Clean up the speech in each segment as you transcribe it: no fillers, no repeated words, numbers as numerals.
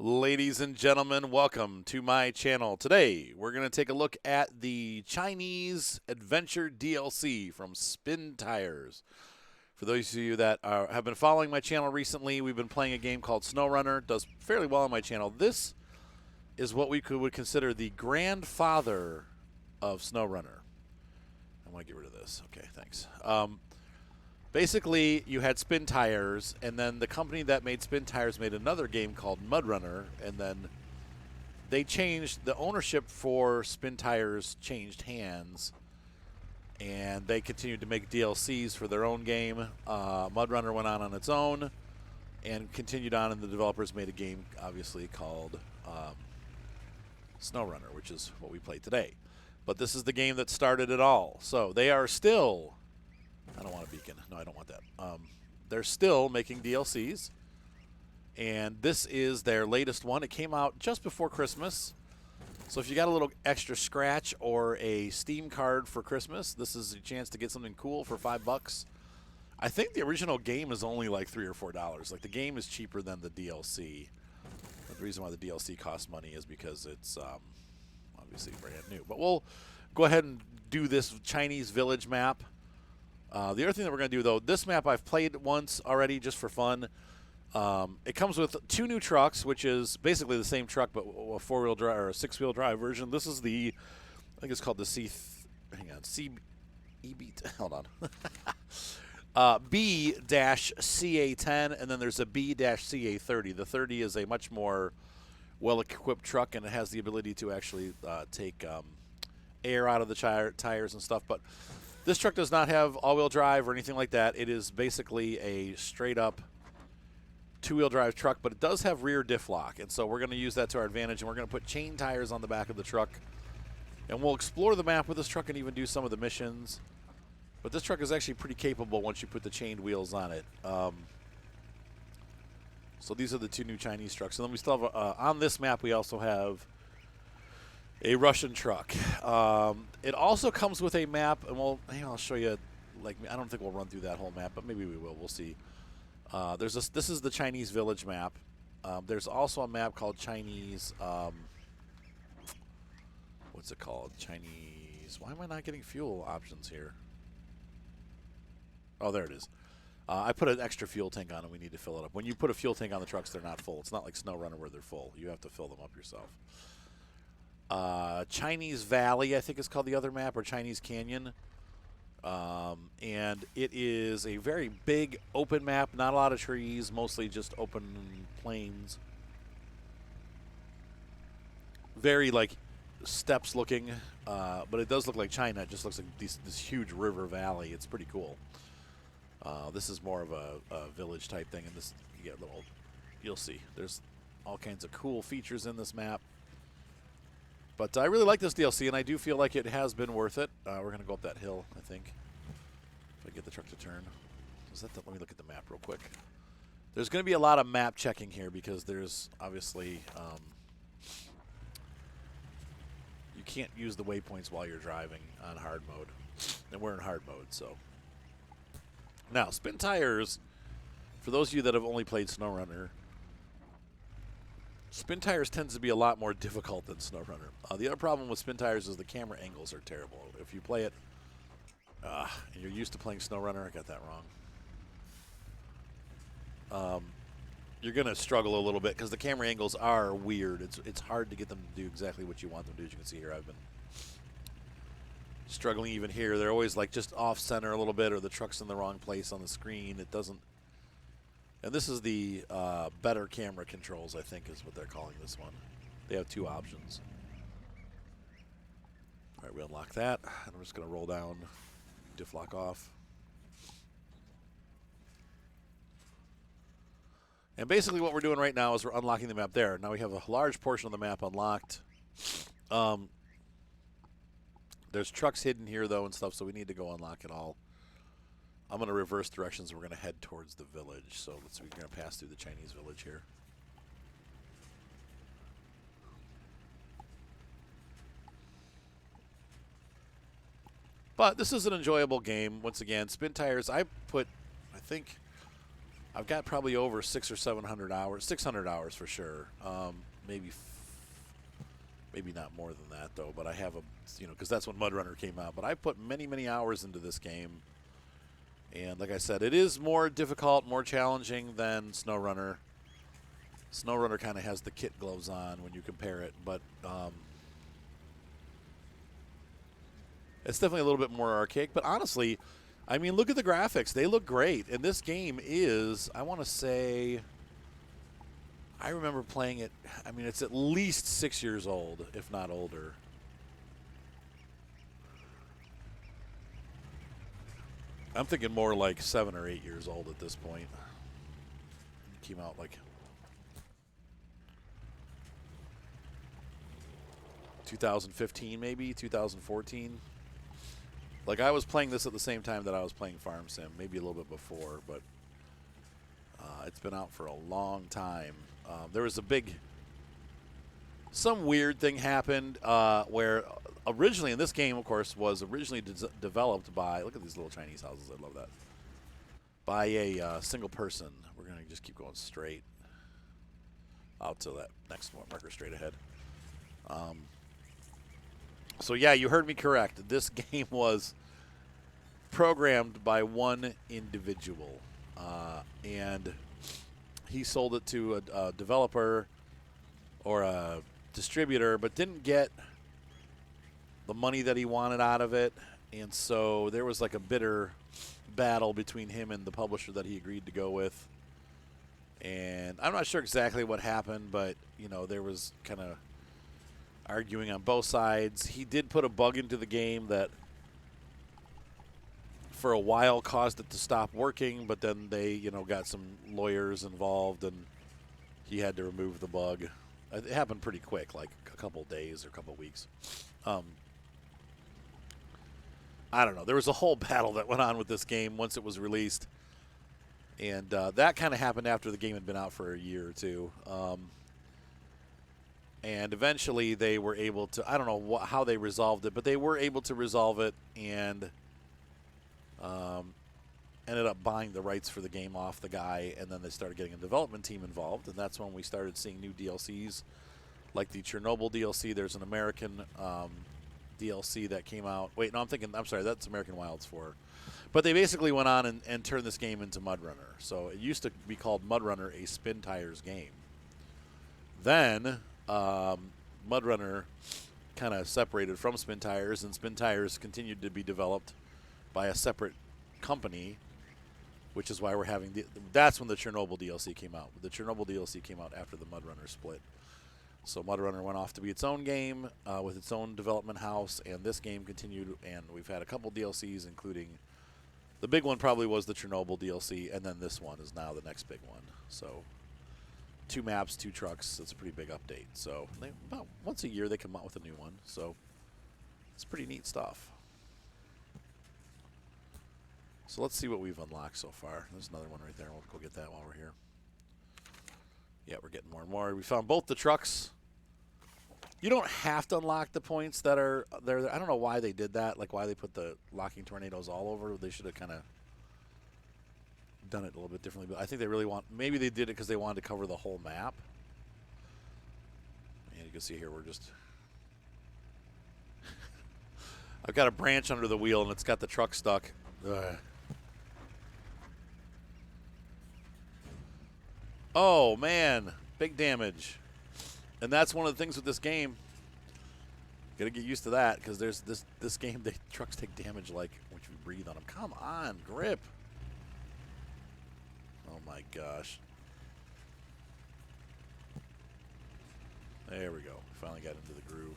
Ladies and gentlemen, welcome to my channel. Today, we're going to take a look at the Chinese Adventure DLC from Spintires. For those of you that have been following my channel recently, we've been playing a game called Snowrunner. It does fairly well on my channel. This is what we would consider the grandfather of Snowrunner. I want to get rid of this. Okay, thanks. Basically, you had Spintires, and then the company that made Spintires made another game called Mudrunner, and then they changed the ownership for Spintires, changed hands, and they continued to make DLCs for their own game. Mudrunner went on its own and continued on, and the developers made a game, obviously, called Snowrunner, which is what we play today. But this is the game that started it all. So they are still... I don't want a beacon. No, I don't want that. They're still making DLCs, and this is their latest one. It came out just before Christmas, so if you got a little extra scratch or a Steam card for Christmas, this is a chance to get something cool for $5. I think the original game is only like $3 or $4. Like, the game is cheaper than the DLC. But the reason why the DLC costs money is because it's obviously brand new. But we'll go ahead and do this Chinese village map. The other thing that we're going to do, though, this map I've played once already just for fun. It comes with 2 new trucks, which is basically the same truck, but a 4-wheel drive or a 6-wheel drive version. This is the, I think it's called the hold on. B-CA10, and then there's a B-CA30. The 30 is a much more well-equipped truck, and it has the ability to actually take air out of the tires and stuff, but this truck does not have all-wheel drive or anything like that. It is basically a straight-up 2-wheel drive truck, but it does have rear diff lock, and so we're going to use that to our advantage, and we're going to put chain tires on the back of the truck, and we'll explore the map with this truck and even do some of the missions. But this truck is actually pretty capable once you put the chained wheels on it. So these are the 2 new Chinese trucks. And then we still have, on this map, we also have a Russian truck. It also comes with a map, and I'll show you. Like, I don't think we'll run through that whole map, but maybe we will. We'll see. This is the Chinese village map. There's also a map called Chinese. What's it called? Chinese. Why am I not getting fuel options here? Oh, there it is. I put an extra fuel tank on, and we need to fill it up. When you put a fuel tank on the trucks, they're not full. It's not like Snowrunner where they're full. You have to fill them up yourself. Chinese Valley, I think is called the other map, or Chinese Canyon. And it is a very big open map, not a lot of trees, mostly just open plains. Very, like, steps looking, but it does look like China. It just looks like this huge river valley. It's pretty cool. This is more of a village type thing, and this, you get you'll see. There's all kinds of cool features in this map. But I really like this DLC, and I do feel like it has been worth it. We're going to go up that hill, I think, if I get the truck to turn. Let me look at the map real quick. There's going to be a lot of map checking here because there's obviously you can't use the waypoints while you're driving on hard mode, and we're in hard mode. So now, Spintires, for those of you that have only played Snowrunner, Spintires tends to be a lot more difficult than Snowrunner. The other problem with Spintires is the camera angles are terrible. If you play it and you're used to playing Snowrunner, I got that wrong. You're going to struggle a little bit because the camera angles are weird. It's hard to get them to do exactly what you want them to do. As you can see here, I've been struggling even here. They're always like just off center a little bit, or the truck's in the wrong place on the screen. It doesn't. And this is the better camera controls, I think, is what they're calling this one. They have 2 options. All right, we unlock that. And I'm just going to roll down, diff lock off. And basically what we're doing right now is we're unlocking the map there. Now we have a large portion of the map unlocked. There's trucks hidden here, though, and stuff, so we need to go unlock it all. I'm going to reverse directions. We're going to head towards the village. So we're going to pass through the Chinese village here. But this is an enjoyable game. Once again, Spintires, I think I've got probably over 600 or 700 hours, 600 hours for sure. Maybe maybe not more than that though. But I have a, because that's when MudRunner came out. But I put many hours into this game, and like I said, it is more difficult, more challenging than Snowrunner. Snowrunner kind of has the kit gloves on when you compare it, but it's definitely a little bit more archaic. But honestly, I mean, look at the graphics. They look great. And this game is, I want to say, I remember playing it, I mean, it's at least 6 years old, if not older. I'm thinking more like 7 or 8 years old at this point. It came out like 2015, maybe 2014. Like, I was playing this at the same time that I was playing Farm Sim, maybe a little bit before, but it's been out for a long time. There was some weird thing happened where originally, and this game, of course, was originally developed by, look at these little Chinese houses, I love that, by a single person. We're going to just keep going straight out to that next marker straight ahead. So yeah, you heard me correct. This game was programmed by one individual, and he sold it to a developer or a distributor, but didn't get the money that he wanted out of it, and so there was like a bitter battle between him and the publisher that he agreed to go with. And I'm not sure exactly what happened, but there was kind of arguing on both sides. He did put a bug into the game that for a while caused it to stop working, but then they, got some lawyers involved and he had to remove the bug. It happened pretty quick, like a couple days or a couple weeks. I don't know. There was a whole battle that went on with this game once it was released. And that kind of happened after the game had been out for a year or two. And eventually they were able to, I don't know how they resolved it, but they were able to resolve it and ended up buying the rights for the game off the guy. And then they started getting a development team involved. And that's when we started seeing new DLCs like the Chernobyl DLC. There's an American DLC that came out. Wait, no, I'm sorry, that's American Wilds 4. But they basically went on and turned this game into MudRunner. So it used to be called MudRunner, a Spintires game. Then MudRunner kind of separated from Spintires, and Spintires continued to be developed by a separate company, which is why we're having that's when the Chernobyl DLC came out. The Chernobyl DLC came out after the MudRunner split. So MudRunner went off to be its own game with its own development house, and this game continued, and we've had a couple DLCs, including the big one probably was the Chernobyl DLC, and then this one is now the next big one. So 2 maps, 2 trucks. It's a pretty big update. So about once a year they come out with a new one. So it's pretty neat stuff. So let's see what we've unlocked so far. There's another one right there. We'll go get that while we're here. Yeah, we're getting more and more. We found both the trucks. You don't have to unlock the points that are there. I don't know why they did that, like why they put the locking tornadoes all over. They should have kind of done it a little bit differently. But I think they really maybe they did it because they wanted to cover the whole map. And you can see here we're just... I've got a branch under the wheel and it's got the truck stuck. Ugh. Oh, man. Big damage. And that's one of the things with this game. Gotta get used to that, because there's this game, the trucks take damage like when you breathe on them. Come on, grip. Oh my gosh. There we go. Finally got into the groove.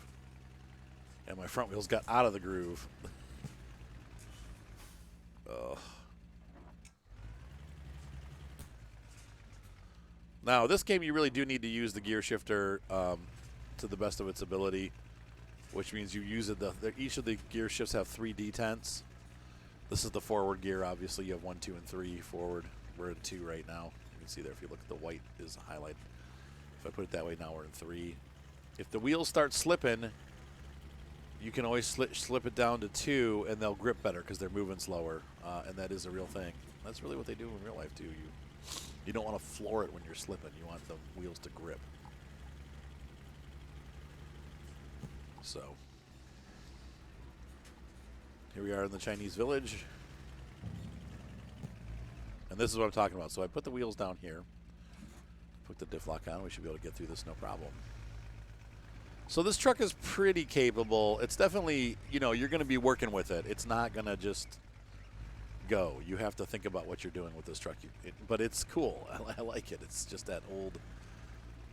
And my front wheels got out of the groove. Ugh. Now, this game, you really do need to use the gear shifter to the best of its ability, which means you use it. Each of the gear shifts have 3 detents. This is the forward gear. Obviously, you have 1, 2, and 3 forward. We're in 2 right now. You can see there if you look at the white is highlighted. If I put it that way, now we're in 3. If the wheels start slipping, you can always slip it down to 2, and they'll grip better because they're moving slower, and that is a real thing. That's really what they do in real life, too. You You don't want to floor it when you're slipping. You want the wheels to grip. So here we are in the Chinese village. And this is what I'm talking about. So I put the wheels down here. Put the diff lock on. We should be able to get through this no problem. So this truck is pretty capable. It's definitely, you know, you're going to be working with it. It's not going to just go. You have to think about what you're doing with this truck. But it's cool. I like it. It's just that old,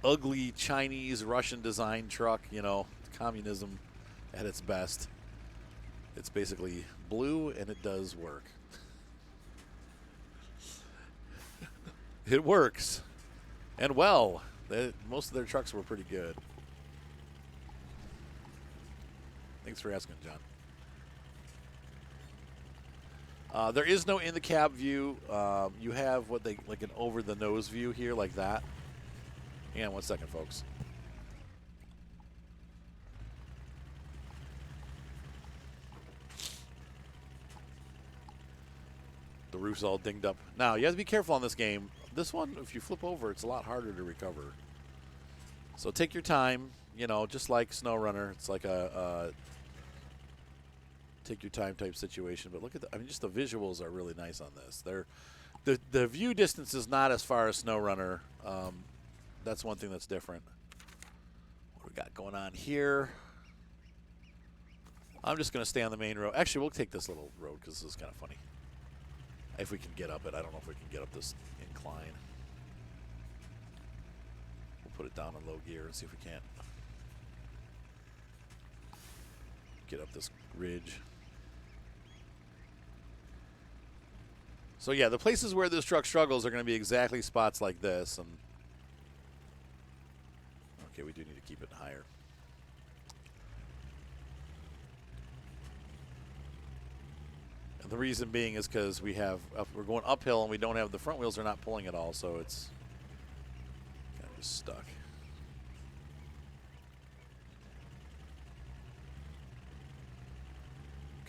ugly Chinese, Russian design truck, you know, communism at its best. It's basically blue, and it does work. It works. And well, most of their trucks were pretty good. Thanks for asking, John. There is no in-the-cab view. You have what they like an over-the-nose view here, like that. Hang on 1 second, folks. The roof's all dinged up. Now, you have to be careful on this game. This one, if you flip over, it's a lot harder to recover. So take your time, you know, just like Snowrunner. It's like a take your time type situation. But look at I mean, just the visuals are really nice on this. The view distance is not as far as Snowrunner. That's one thing that's different. What we got going on here? I'm just going to stay on the main road. Actually, we'll take this little road because this is kind of funny. If we can get up it. I don't know if we can get up this incline. We'll put it down in low gear and see if we can't get up this ridge. So yeah, the places where this truck struggles are going to be exactly spots like this. And okay, we do need to keep it higher. The reason being is because we're going uphill and we don't have the front wheels are not pulling at all, so it's kind of just stuck.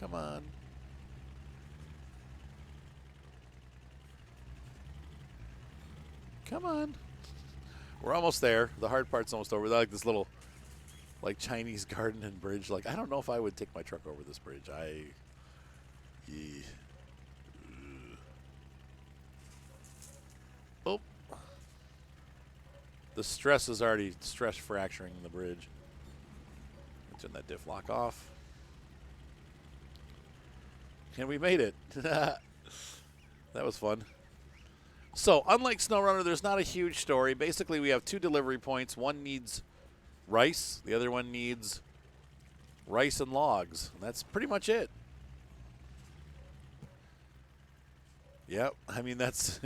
Come on. Come on. We're almost there. The hard part's almost over. Like this little like Chinese garden and bridge. Like I don't know if I would take my truck over this bridge. Oh. The stress is already stress fracturing the bridge. Turn that diff lock off. And we made it. That was fun. So, unlike Snowrunner, there's not a huge story. Basically, we have 2 delivery points. One needs rice. The other one needs rice and logs. And that's pretty much it. Yep, I mean, that's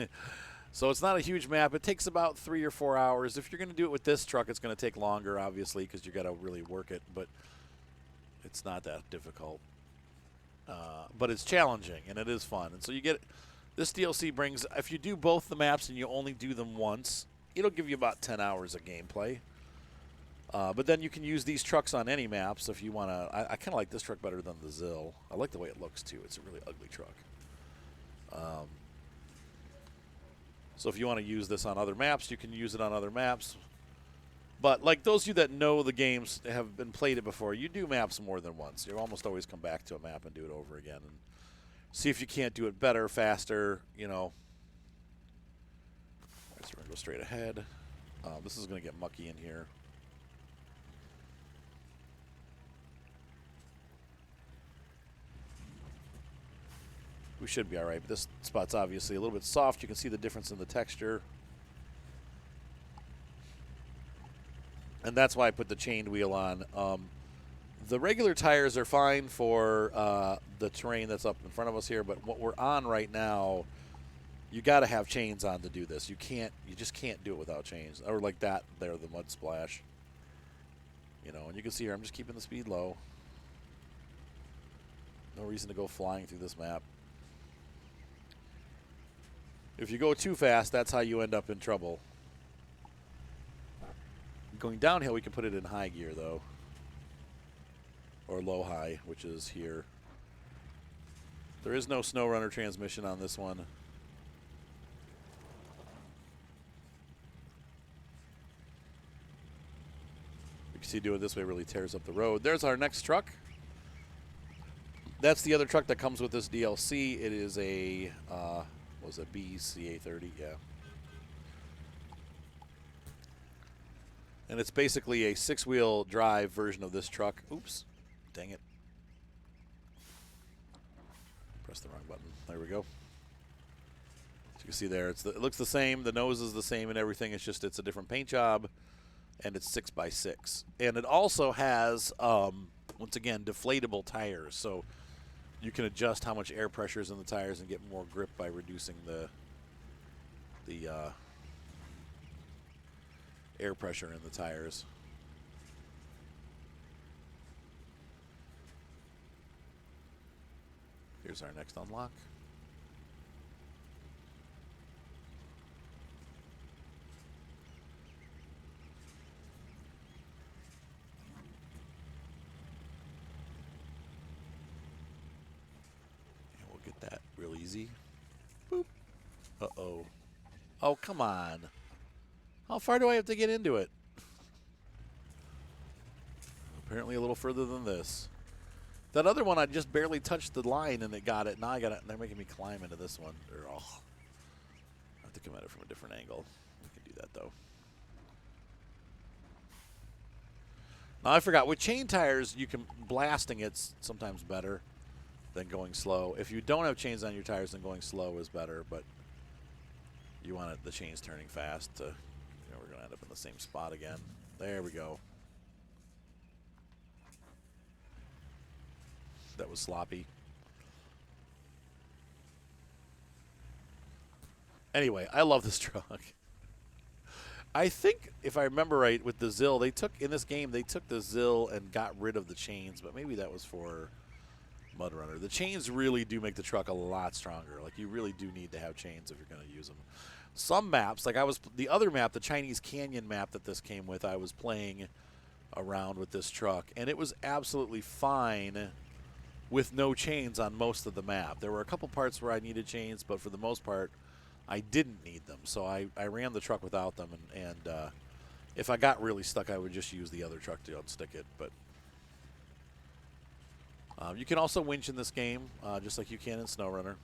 so it's not a huge map. It takes about 3 or 4 hours. If you're going to do it with this truck, it's going to take longer, obviously, because you got to really work it. But it's not that difficult. But it's challenging, and it is fun. And so you get this DLC brings, if you do both the maps and you only do them once, it'll give you about 10 hours of gameplay. But then you can use these trucks on any maps if you want to. I kind of like this truck better than the Zill. I like the way it looks, too. It's a really ugly truck. So if you want to use this on other maps, you can use it on other maps. But like those of you that know the games, have been played it before, you do maps more than once. You almost always come back to a map and do it over again and see if you can't do it better, faster, you know. All right, so we're going to go straight ahead. This is going to get mucky in here. We should be all right, but this spot's obviously a little bit soft. You can see the difference in the texture. And that's why I put the chained wheel on. The regular tires are fine for the terrain that's up in front of us here, but what we're on right now, you got to have chains on to do this. You just can't do it without chains. Or like that there, the mud splash. You know, and you can see here, I'm just keeping the speed low. No reason to go flying through this map. If you go too fast, that's how you end up in trouble. Going downhill, we can put it in high gear, though. Or low-high, which is here. There is no Snowrunner transmission on this one. can see doing it this way really tears up the road. There's our next truck. That's the other truck that comes with this DLC. It is a, what was it, BCA30? Yeah. And it's basically a 6-wheel drive version of this truck. Oops. Dang it. Press the wrong button. There we go. As you can see there, it looks the same. The nose is the same and everything. It's just it's a different paint job, and it's 6x6. And it also has, once again, deflatable tires. So you can adjust how much air pressure is in the tires and get more grip by reducing the air pressure in the tires. Here's our next unlock. And we'll get that real easy. Boop. Uh-oh. Oh, come on. How far do I have to get into it? Apparently a little further than this. That other one, I just barely touched the line and it got it. Now I got it. They're making me climb into this one. I have to come at it from a different angle. We can do that though. Now I forgot. With chain tires, you can blasting it's sometimes better than going slow. If you don't have chains on your tires, then going slow is better. But you want the chains turning fast to. We're going to end up in the same spot again. There we go. That was sloppy. Anyway, I love this truck. I think, if I remember right, with the ZIL, in this game, they took the ZIL and got rid of the chains, but maybe that was for Mud Runner. The chains really do make the truck a lot stronger. Like, you really do need to have chains if you're going to use them. Some maps, like the other map, the Chinese Canyon map that this came with, I was playing around with this truck, and it was absolutely fine with no chains on most of the map. There were a couple parts where I needed chains, but for the most part, I didn't need them. So I ran the truck without them, and if I got really stuck, I would just use the other truck to unstick it. But you can also winch in this game, just like you can in Snowrunner.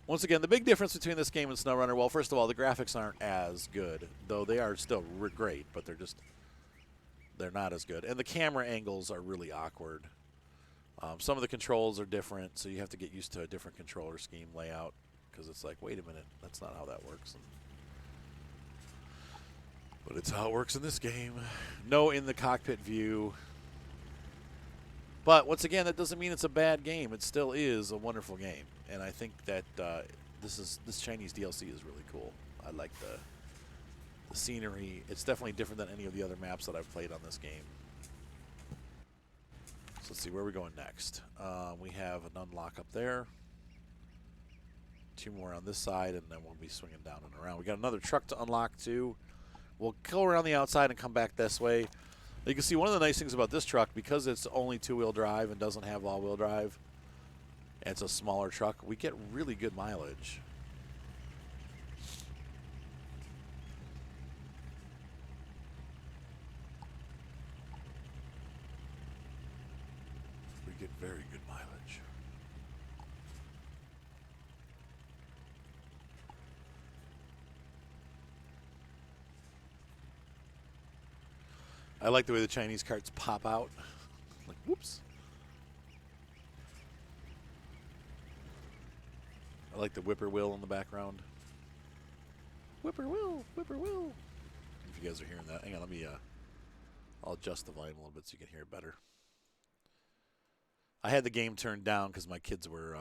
Once again, the big difference between this game and Snowrunner, well, first of all, the graphics aren't as good, though they are still great, but they're not as good. And the camera angles are really awkward. Some of the controls are different, so you have to get used to a different controller scheme layout, because it's like, wait a minute, that's not how that works. But it's how it works in this game. No in the cockpit view. But once again, that doesn't mean it's a bad game. It still is a wonderful game, and I think that this Chinese DLC is really cool. I like the scenery. It's definitely different than any of the other maps that I've played on this game. So let's see where we're going next. We have an unlock up there. 2 more on this side, and then we'll be swinging down and around. We got another truck to unlock too. We'll go around the outside and come back this way. You can see one of the nice things about this truck, because it's only 2-wheel drive and doesn't have all-wheel drive, and it's a smaller truck, we get really good mileage. We get very good mileage. I like the way the Chinese carts pop out. Like, whoops. I like the whippoorwill in the background. Whippoorwill, whippoorwill. If you guys are hearing that, hang on, let me, I'll adjust the volume a little bit so you can hear it better. I had the game turned down because my kids were,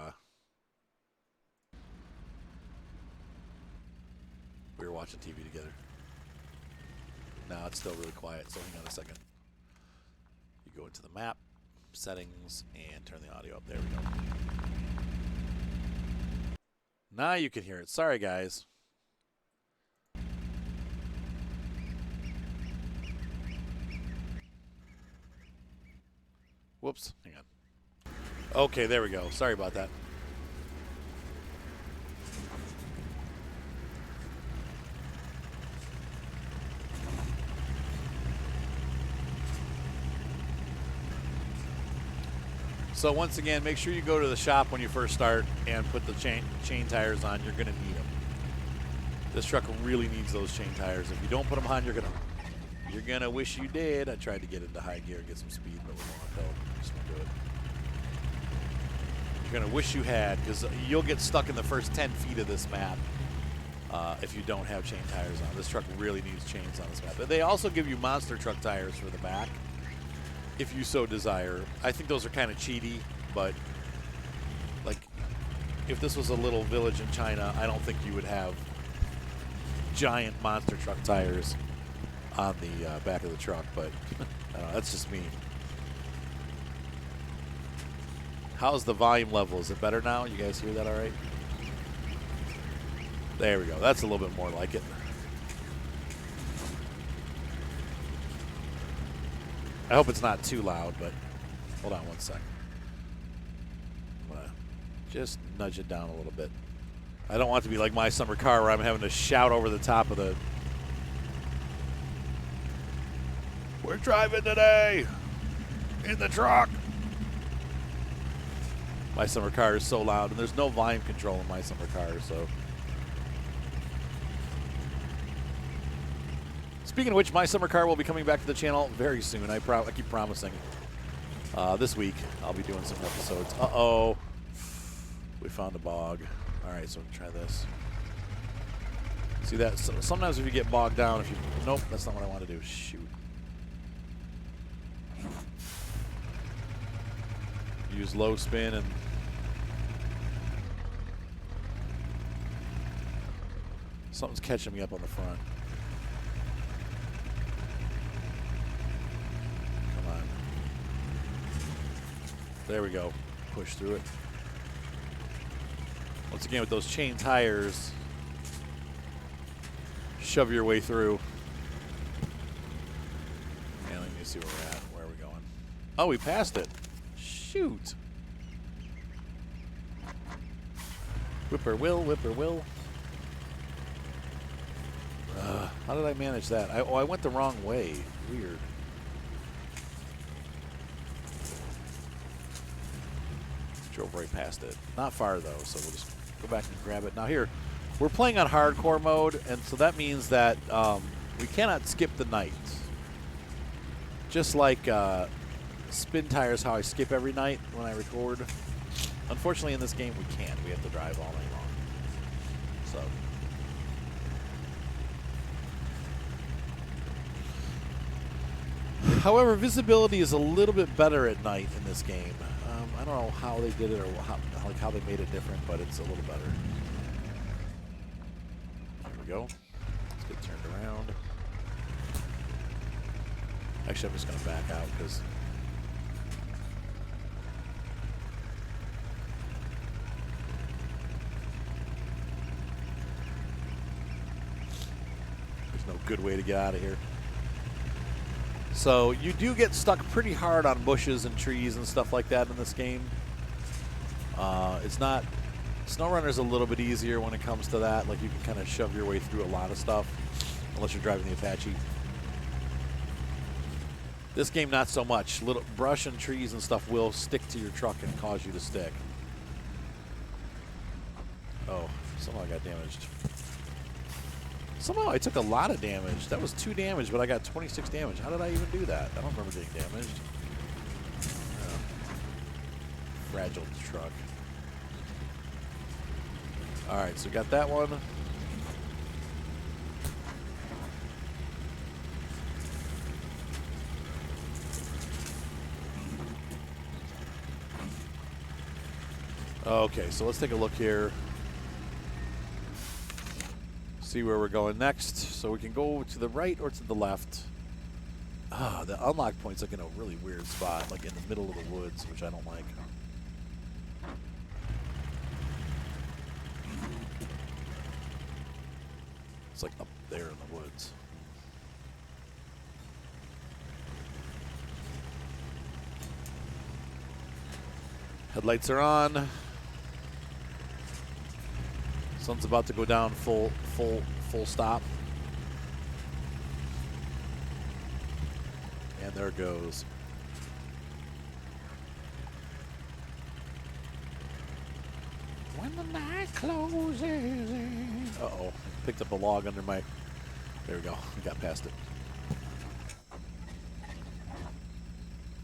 we were watching TV together. Now it's still really quiet, so hang on a second. You go into the map, settings, and turn the audio up. There we go. Now you can hear it. Sorry, guys. Whoops. Hang on. Okay, there we go. Sorry about that. So once again, make sure you go to the shop when you first start and put the chain tires on. You're going to need them. This truck really needs those chain tires. If you don't put them on, you're gonna wish you did. I tried to get into high gear, get some speed, but we won't go. Just won't do it. You're gonna wish you had, because you'll get stuck in the first 10 feet of this map if you don't have chain tires on. This truck really needs chains on this map. But they also give you monster truck tires for the back, if you so desire. I think those are kind of cheaty, but like, if this was a little village in China, I don't think you would have giant monster truck tires on the back of the truck, but I don't know, that's just me. How's the volume level? Is it better now? You guys hear that all right? There we go. That's a little bit more like it. I hope it's not too loud, but hold on one sec. I'm going to just nudge it down a little bit. I don't want it to be like my summer car where I'm having to shout over the top of the... We're driving today in the truck. My summer car is so loud, and there's no volume control in my summer car, so... Speaking of which, my summer car will be coming back to the channel very soon. I keep promising. This week, I'll be doing some episodes. Uh-oh. We found a bog. All right, so try this. See that? So sometimes if you get bogged down, if you... Nope, that's not what I want to do. Shoot. Use low spin and... Something's catching me up on the front. Come on. There we go. Push through it. Once again, with those chain tires, shove your way through. And let me see where we're at. Where are we going? Oh, we passed it. Shoot. Whippoorwill, whippoorwill. How did I manage that? I went the wrong way. Weird. Drove right past it. Not far, though, so we'll just go back and grab it. Now here, we're playing on hardcore mode, and so that means that we cannot skip the night. Just like Spintires, how I skip every night when I record. Unfortunately, in this game, we can't. We have to drive all night long. So. However, visibility is a little bit better at night in this game. I don't know how they did it or how they made it different, but it's a little better. There we go. Let's get turned around. Actually, I'm just going to back out because there's no good way to get out of here. So you do get stuck pretty hard on bushes and trees and stuff like that in this game. It's not... Snowrunner's a little bit easier when it comes to that. Like, you can kind of shove your way through a lot of stuff, unless you're driving the Apache. This game, not so much. Little brush and trees and stuff will stick to your truck and cause you to stick. Oh, somehow I got damaged. Somehow I took a lot of damage. That was 2 damage, but I got 26 damage. How did I even do that? I don't remember getting damaged. Fragile truck. All right, so we got that one. Okay, so let's take a look here. See where we're going next. So we can go to the right or to the left. Ah, the unlock point's like in a really weird spot, like in the middle of the woods, which I don't like. It's like up there in the woods. Headlights are on. Sun's about to go down full stop. And there it goes. When the night closes in. Uh-oh. Picked up a log under my... There we go. We got past it.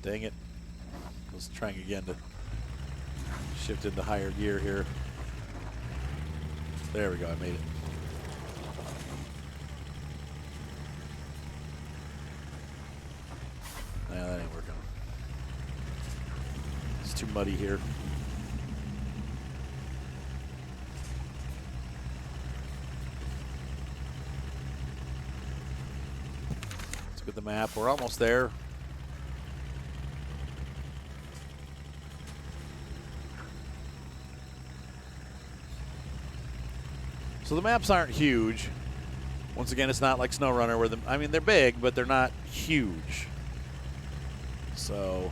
Dang it. Let's try again to shift into higher gear here. There we go. I made it. Nah, that ain't working. It's too muddy here. Let's get the map. We're almost there. So the maps aren't huge. Once again, it's not like Snowrunner where I mean, they're big, but they're not huge. So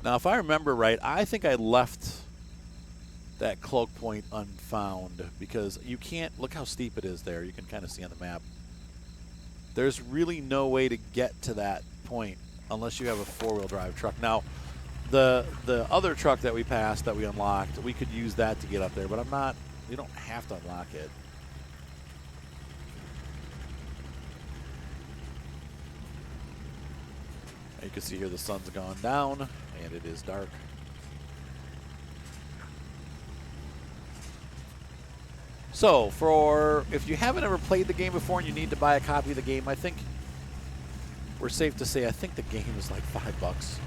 now, if I remember right, I think I left that cloak point unfound because you can't look how steep it is there. You can kind of see on the map. There's really no way to get to that point unless you have a four-wheel drive truck. Now, the other truck that we passed that we unlocked, we could use that to get up there, but I'm not. We don't have to unlock it. You can see here the sun's gone down and it is dark. So, if you haven't ever played the game before and you need to buy a copy of the game, I think we're safe to say I think the game is like $5.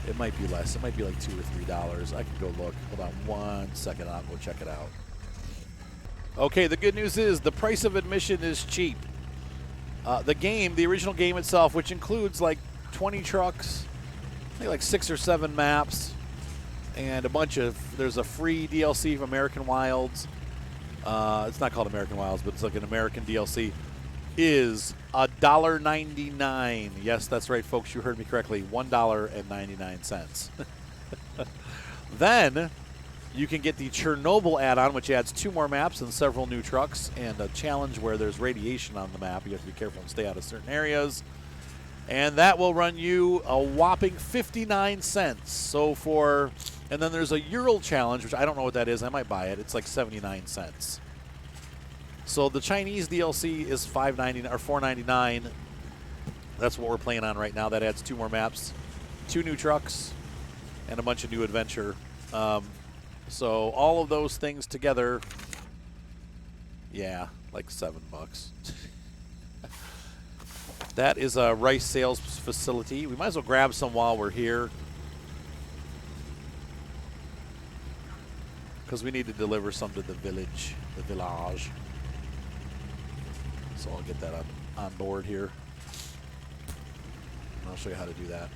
It might be less. It might be like $2 or $3. I can go look. Hold on 1 second. I'll go check it out. Okay, the good news is the price of admission is cheap. The original game itself, which includes like 20 trucks, I think like 6 or 7 maps, and there's a free DLC from American Wilds. It's not called American Wilds, but it's like an American DLC, is $1.99. Yes, that's right, folks. You heard me correctly. $1.99. Then you can get the Chernobyl add-on, which adds 2 more maps and several new trucks, and a challenge where there's radiation on the map. You have to be careful and stay out of certain areas. And that will run you a whopping 59 cents. So and then there's a Ural challenge, which I don't know what that is. I might buy it. It's like 79 cents. So the Chinese DLC is $5.99 or $4.99. That's what we're playing on right now. That adds 2 more maps, 2 new trucks, and a bunch of new adventure. So all of those things together, yeah, like $7. That is a rice sales facility. We might as well grab some while we're here, because we need to deliver some to the village, So I'll get that on board here. And I'll show you how to do that.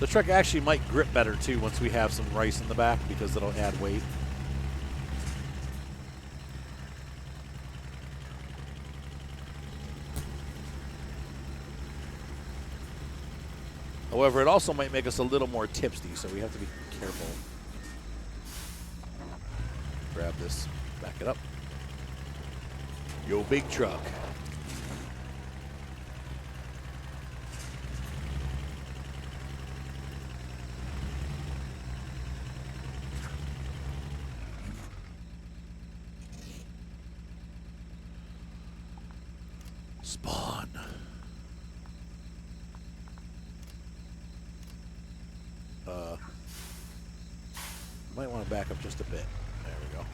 The truck actually might grip better too once we have some rice in the back, because it'll add weight. However, it also might make us a little more tipsy, so we have to be careful. Grab this, back it up. Yo, big truck. Spawn. Might want to back up just a bit. There we go.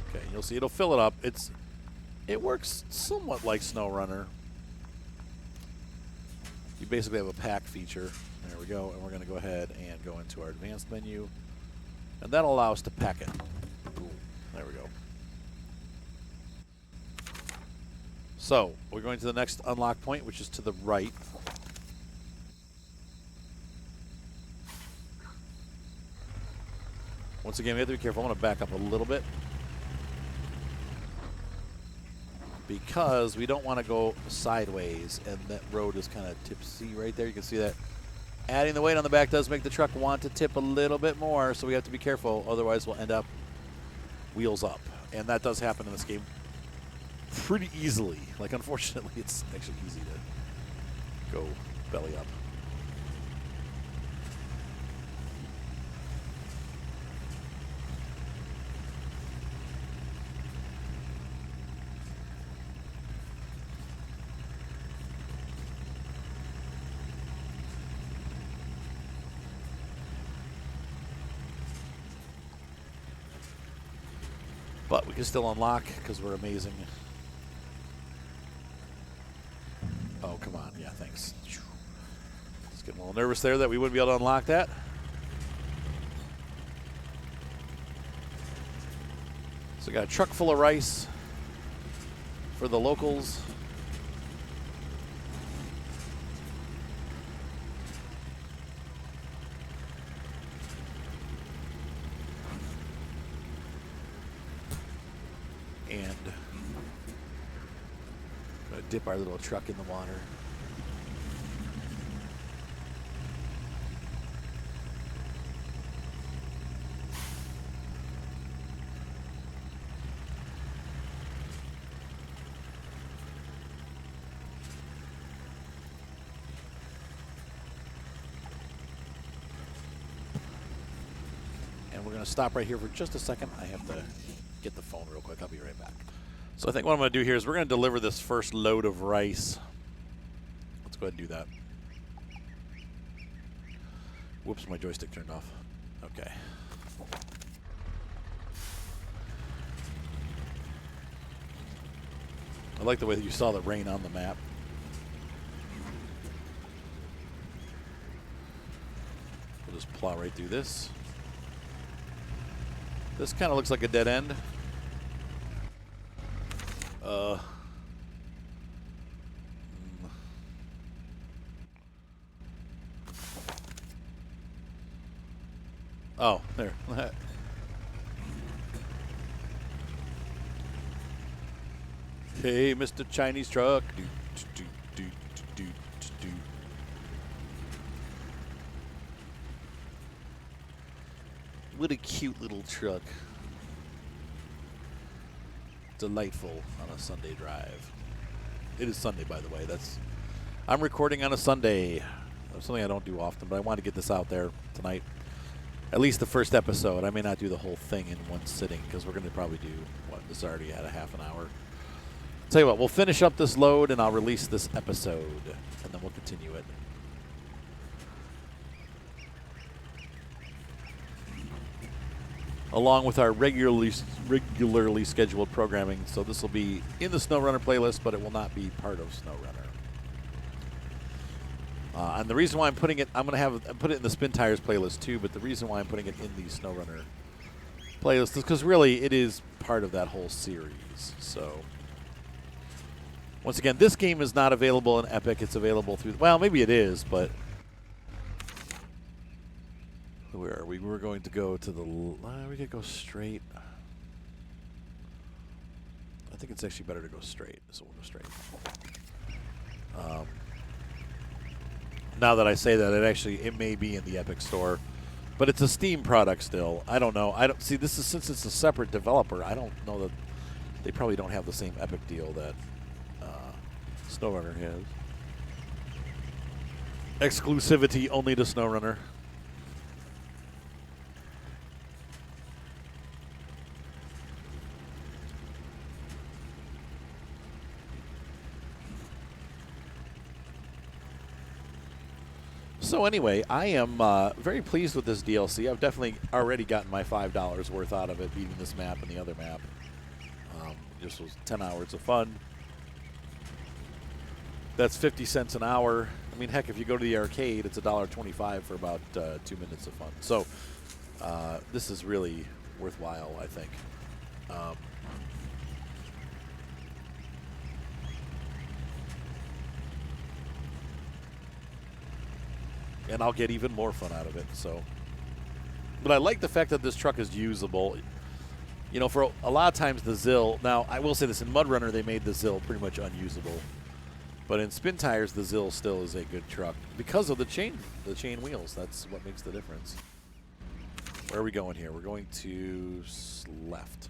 Okay, you'll see it'll fill it up. It works somewhat like Snowrunner. You basically have a pack feature. There we go. And we're going to go ahead and go into our advanced menu. And that'll allow us to pack it. Boom. There we go. So, we're going to the next unlock point, which is to the right. Once again, we have to be careful. I'm going to back up a little bit, because we don't want to go sideways, and that road is kind of tipsy right there. You can see that. Adding the weight on the back does make the truck want to tip a little bit more, so we have to be careful. Otherwise, we'll end up wheels up, and that does happen in this game. pretty easily. Like, unfortunately, it's actually easy to go belly up. But we can still unlock because we're amazing. Oh, come on. Yeah, thanks. Just getting a little nervous there that we wouldn't be able to unlock that. So we got a truck full of rice for the locals. And gonna dip our little truck in the water. And we're gonna stop right here for just a second. I have to get the phone real quick. I'll be right back. So I think what I'm going to do here is we're going to deliver this first load of rice. Let's go ahead and do that. Whoops, my joystick turned off. Okay. I like the way that you saw the rain on the map. We'll just plow right through this. This kind of looks like a dead end. Oh, there. Hey, Mr. Chinese truck. What a cute little truck. Delightful on a Sunday drive. It is Sunday, by the way. I'm recording on a Sunday. That's something I don't do often, but I want to get this out there tonight. At least the first episode. I may not do the whole thing in one sitting because we're going to probably do, this is already at a half an hour. Tell you what, we'll finish up this load and I'll release this episode and then we'll continue it. Along with our regularly scheduled programming. So this will be in the Snowrunner playlist, but it will not be part of Snowrunner. And the reason why I'm putting it, I'm going to put it in the Spintires playlist too, but the reason why I'm putting it in the Snowrunner playlist is because really it is part of that whole series. So once again, this game is not available in Epic. It's available through, well, maybe it is, but where are we? We're going to go to the, we could go straight. I think it's actually better to go straight, so we'll go straight. Now that I say that, it may be in the Epic Store, but it's a Steam product still. I don't know. See, this is, since it's a separate developer, I don't know that they probably don't have the same Epic deal that Snowrunner has. Exclusivity only to Snowrunner. So anyway, I am very pleased with this DLC. I've definitely already gotten my $5 worth out of it, beating this map and the other map. This was 10 hours of fun. That's 50 cents an hour. I mean, heck, if you go to the arcade, it's $1.25 for about 2 minutes of fun. So this is really worthwhile, I think. And I'll get even more fun out of it. So, but I like the fact that this truck is usable. You know, for a lot of times the Zill. Now, I will say this: in Mudrunner, they made the Zill pretty much unusable. But in Spintires, the Zill still is a good truck because of the chain wheels. That's what makes the difference. Where are we going here? We're going to left.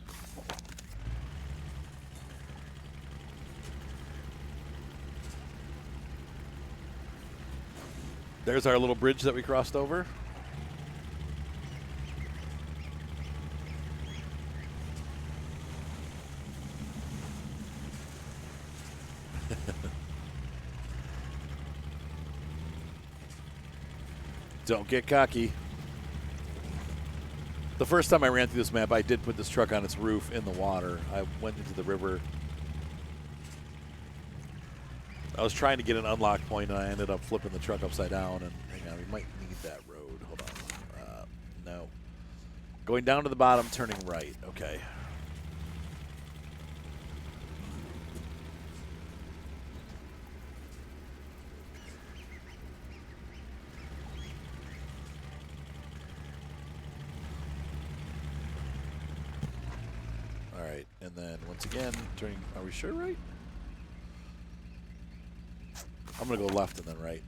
There's our little bridge that we crossed over. Don't get cocky. The first time I ran through this map, I did put this truck on its roof in the water. I went into the river. I was trying to get an unlock point, and I ended up flipping the truck upside down. And hang on, we might need that road. Hold on. No. Going down to the bottom, turning right. Okay. All right, and then once again, turning. Are we sure right? I'm going to go left and then right.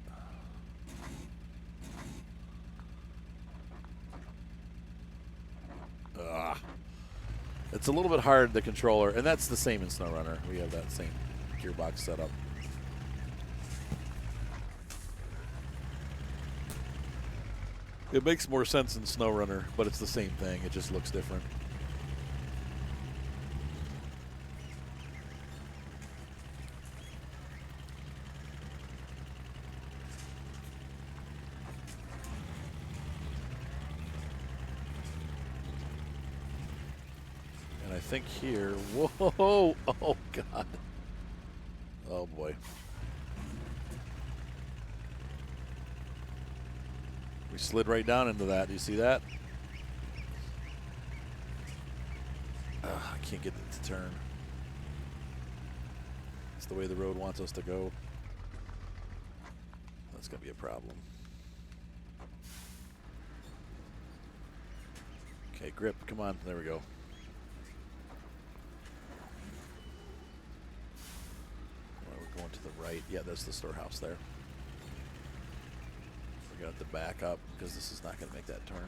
It's a little bit hard, the controller, and that's the same in Snowrunner. We have that same gearbox setup. It makes more sense in Snowrunner, but it's the same thing. It just looks different. I think here, whoa, oh God, oh boy. We slid right down into that, do you see that? I can't get it to turn. It's the way the road wants us to go. That's gonna be a problem. Okay, grip, come on, there we go. Going to the right. Yeah, there's the storehouse there. We're going to have to back up because this is not going to make that turn.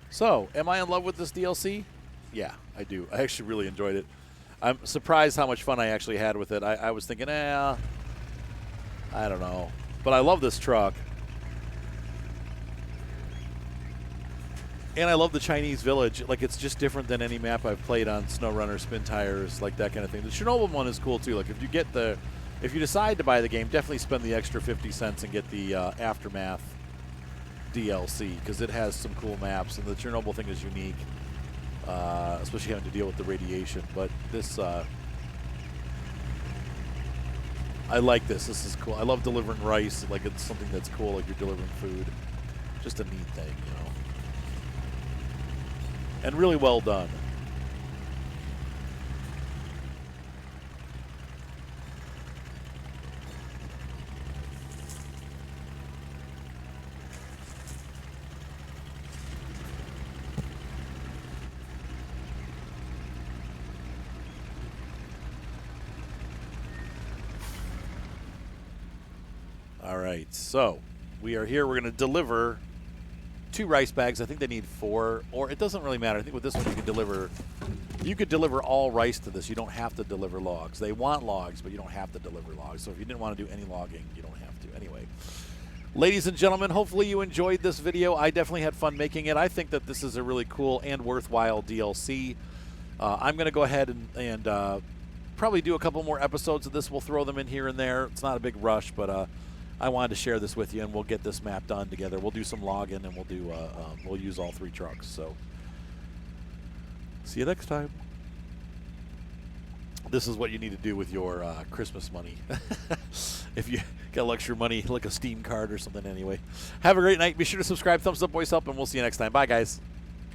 So, am I in love with this DLC? Yeah, I do. I actually really enjoyed it. I'm surprised how much fun I actually had with it. I was thinking, I don't know. But I love this truck. And I love the Chinese village. Like, it's just different than any map I've played on Snowrunner, Spintires, like that kind of thing. The Chernobyl one is cool, too. Like, if you decide to buy the game, definitely spend the extra 50 cents and get the Aftermath DLC, because it has some cool maps, and the Chernobyl thing is unique, especially having to deal with the radiation. But this... I like this. This is cool. I love delivering rice. Like, it's something that's cool, like you're delivering food. Just a neat thing, you know. And really well done. All right, so we are here. We're going to deliver 2 rice bags. I think they need 4, or it doesn't really matter. I think with this one you could deliver all rice to this. You don't have to deliver logs. They want logs, but you don't have to deliver logs. So if you didn't want to do any logging, you don't have to. Anyway, ladies and gentlemen, hopefully you enjoyed this video. I definitely had fun making it. I think that this is a really cool and worthwhile DLC. I'm going to go ahead and probably do a couple more episodes of this. We'll throw them in here and there. It's not a big rush, but I wanted to share this with you, and we'll get this map done together. We'll do some logging, and we'll use all 3 trucks. So, see you next time. This is what you need to do with your Christmas money. If you got luxury money, like a Steam card or something. Anyway, have a great night. Be sure to subscribe, thumbs up, voice up, and we'll see you next time. Bye, guys.